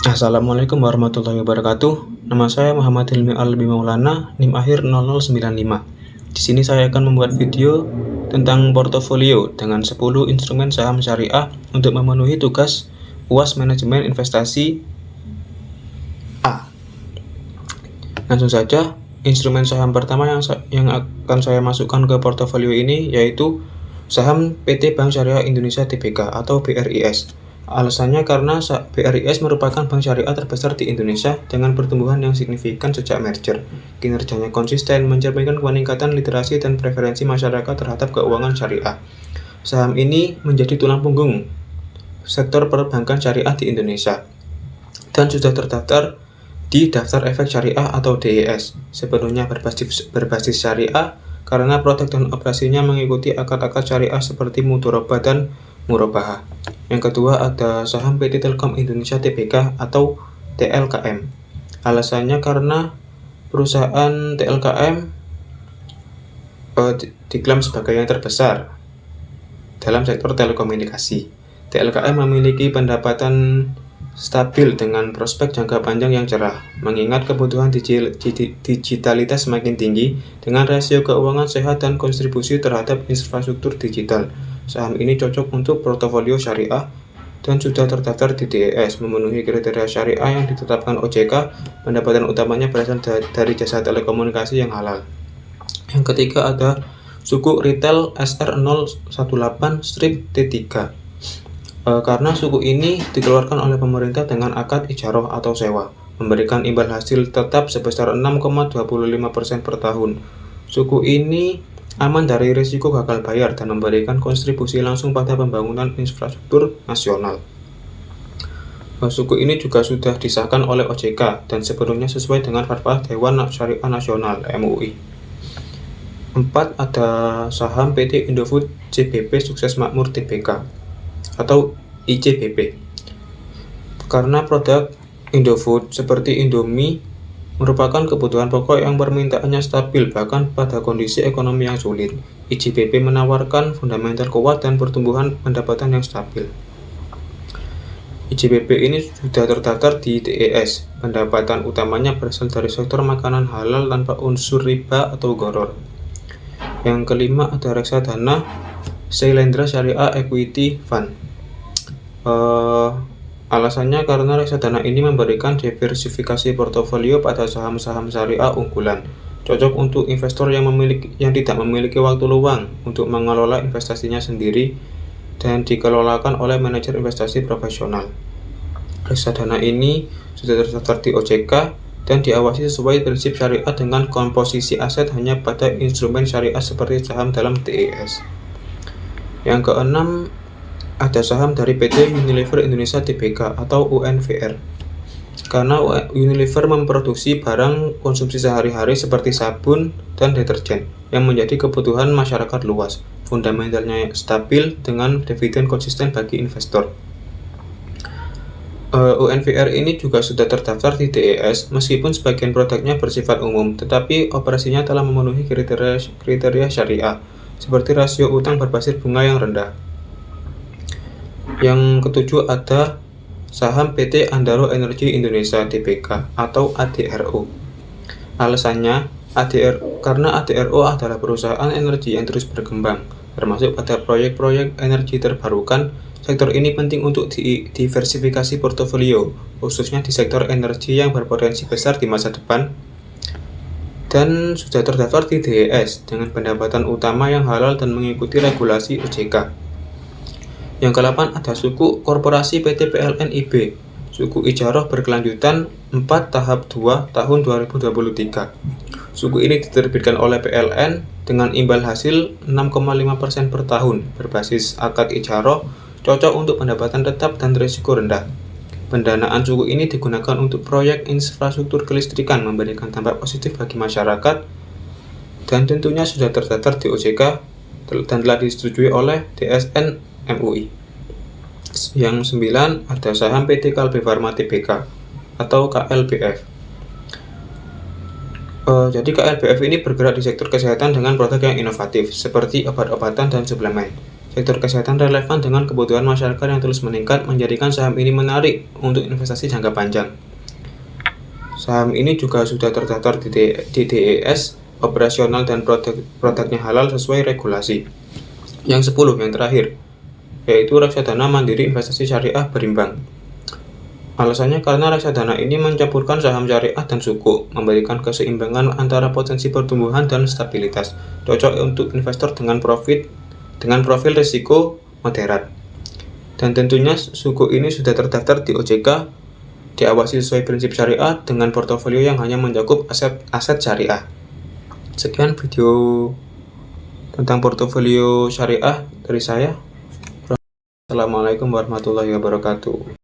Assalamualaikum warahmatullahi wabarakatuh. Nama saya Muhammad Hilmi Albi Maulana, NIM akhir 0095. Di sini saya akan membuat video tentang portofolio dengan 10 instrumen saham syariah untuk memenuhi tugas UAS Manajemen Investasi A. Langsung saja, instrumen saham pertama yang akan saya masukkan ke portofolio ini yaitu saham PT Bank Syariah Indonesia Tbk atau BRIS. Alasannya karena BRIS merupakan bank syariah terbesar di Indonesia dengan pertumbuhan yang signifikan sejak merger. Kinerjanya konsisten, mencerminkan peningkatan literasi dan preferensi masyarakat terhadap keuangan syariah. Saham ini menjadi tulang punggung sektor perbankan syariah di Indonesia dan sudah terdaftar di Daftar Efek Syariah atau DES, sepenuhnya berbasis syariah karena produk dan operasinya mengikuti akad-akad syariah seperti mudharabah dan murabahah. Yang kedua ada saham PT Telkom Indonesia Tbk atau TLKM. Alasannya karena perusahaan TLKM diklaim sebagai yang terbesar dalam sektor telekomunikasi. TLKM memiliki pendapatan stabil dengan prospek jangka panjang yang cerah, mengingat kebutuhan digitalitas semakin tinggi dengan rasio keuangan sehat dan kontribusi terhadap infrastruktur digital. Saham ini cocok untuk portofolio syariah dan sudah terdaftar di DES, memenuhi kriteria syariah yang ditetapkan OJK. Pendapatan utamanya berasal dari jasa telekomunikasi yang halal. Yang ketiga ada suku retail SR018-T3. Karena suku ini dikeluarkan oleh pemerintah dengan akad ijaroh atau sewa, memberikan imbal hasil tetap sebesar 6,25% per tahun. Suku ini aman dari risiko gagal bayar dan memberikan kontribusi langsung pada pembangunan infrastruktur nasional. Suku ini juga sudah disahkan oleh OJK dan sepenuhnya sesuai dengan fatwa Dewan Syariah Nasional (MUI). 4. Ada saham PT Indofood CBP Sukses Makmur Tbk atau ICBP. Karena produk Indofood seperti Indomie merupakan kebutuhan pokok yang permintaannya stabil bahkan pada kondisi ekonomi yang sulit. ICBP menawarkan fundamental kuat dan pertumbuhan pendapatan yang stabil. ICBP ini sudah terdaftar di DES. Pendapatan utamanya berasal dari sektor makanan halal tanpa unsur riba atau gharar. Yang kelima ada reksadana Syailendra Syariah Equity Fund. Alasannya karena reksadana ini memberikan diversifikasi portofolio pada saham-saham syariah unggulan, cocok untuk investor yang tidak memiliki waktu luang untuk mengelola investasinya sendiri dan dikelolakan oleh manajer investasi profesional. Reksadana ini sudah terdaftar di OJK dan diawasi sesuai prinsip syariah dengan komposisi aset hanya pada instrumen syariah seperti saham dalam DES. Yang keenam ada saham dari PT Unilever Indonesia Tbk atau UNVR. Karena Unilever memproduksi barang konsumsi sehari-hari seperti sabun dan deterjen yang menjadi kebutuhan masyarakat luas. Fundamentalnya stabil dengan dividen konsisten bagi investor. UNVR ini juga sudah terdaftar di DES meskipun sebagian produknya bersifat umum, tetapi operasinya telah memenuhi kriteria syariah seperti rasio utang berbasis bunga yang rendah. Yang ketujuh ada saham PT Andaro Energi Indonesia Tbk atau ADRO. Alasannya karena ADRO adalah perusahaan energi yang terus berkembang, termasuk pada proyek-proyek energi terbarukan. Sektor ini penting untuk diversifikasi portofolio, khususnya di sektor energi yang berpotensi besar di masa depan dan sudah terdaftar di DES dengan pendapatan utama yang halal dan mengikuti regulasi OJK. Yang ke-8 ada suku korporasi PT PLN IB, suku ijaroh berkelanjutan 4 tahap 2 tahun 2023. Suku ini diterbitkan oleh PLN dengan imbal hasil 6,5% per tahun, berbasis akad ijaroh, cocok untuk pendapatan tetap dan risiko rendah. Pendanaan suku ini digunakan untuk proyek infrastruktur kelistrikan, memberikan dampak positif bagi masyarakat, dan tentunya sudah terdaftar di OJK dan telah disetujui oleh DSN MUI. Yang 9 ada saham PT Kalbe Farma Tbk atau KLBF. Jadi KLBF ini bergerak di sektor kesehatan dengan produk yang inovatif seperti obat-obatan dan suplemen. Sektor kesehatan relevan dengan kebutuhan masyarakat yang terus meningkat, menjadikan saham ini menarik untuk investasi jangka panjang. Saham ini juga sudah terdaftar di DES, operasional dan produknya halal sesuai regulasi. Yang 10, yang terakhir, yaitu reksadana mandiri investasi syariah berimbang. Alasannya karena reksadana ini mencampurkan saham syariah dan suku, memberikan keseimbangan antara potensi pertumbuhan dan stabilitas, cocok untuk investor dengan profil risiko moderat. Dan tentunya suku ini sudah terdaftar di OJK, diawasi sesuai prinsip syariah dengan portofolio yang hanya mencakup aset syariah. Sekian video tentang portofolio syariah dari saya. Assalamualaikum warahmatullahi wabarakatuh.